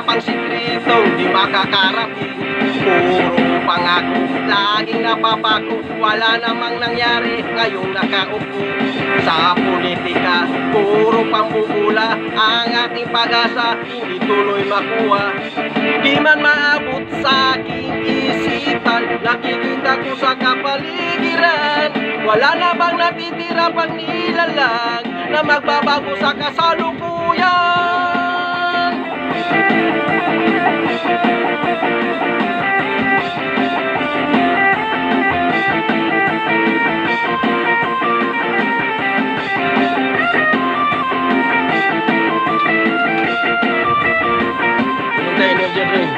pang sikretong di makakarating. Puro pangako, laging napapako, wala namang nangyari ngayong nakaupo. Sa politika, puro pambubula, ang ating pag-asa hindi tuloy makuha. Di man maabot sa aking isipan, nakikita ko sa kapaligiran, wala na bang natitira pang nilalang na magbabago sa kasalukuyan? Hindi, energy drink.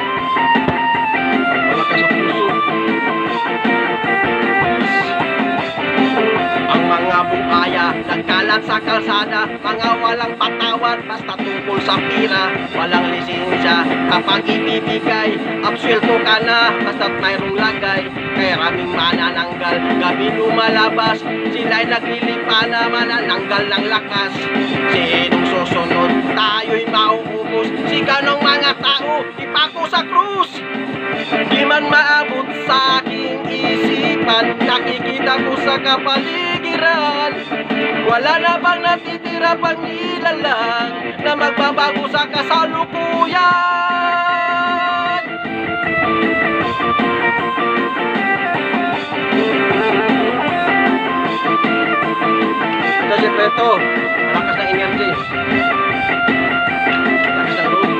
Malakas sa puso. Ang mga bukaya nagkalat sa kalsada, mga walang patawad basta tungkol sa pira. Walang lisensya kapag ibibigay, absuelto ka na basta't mayroong lagay. Kaya raming manananggal, gabi lumalabas, sila'y naglilipa na manananggal ng lakas. Sinong susunod? Tayo'y mauubos, sigaw ng mga tao, ipako sa krus. Di man maabot sa aking isipan, nakikita ko sa kapaligiran, wala na bang natitira pang nilalang na magbabago sa kasalukuyan? Ito sekreto, malakas na energy. Malakas na loob.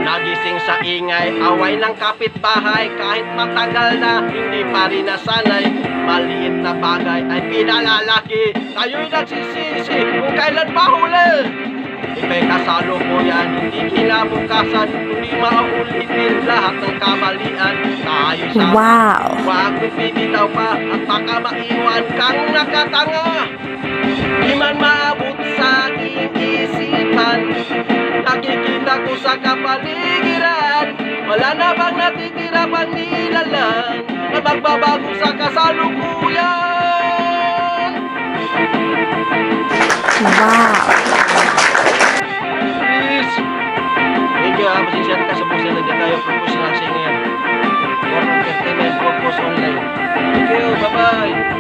Nagising sa ingay, away ng kapitbahay, kahit matagal na hindi pa rin nasanay. Maliit na bagay ay pinalalaki, tayo'y nagsisisi kung kailan pa huli. Ika'y kasalukuyan, hindi kinabukasan, hindi mauulitin lahat ng kamalian. Tayo'y sama, Wow! huwag bibitaw pa at baka maiwan kang nakatanga. Di man maabot sa aking isipan, nakikita ko sa kapaligiran, wala na bang natitira pang nilalang na magbabago sa kasalukuyan? Wow! Please! Thank you, pasensya na ka sa busa na dyan tayo professional singer for entertainment purpose online. Thank you, bye-bye!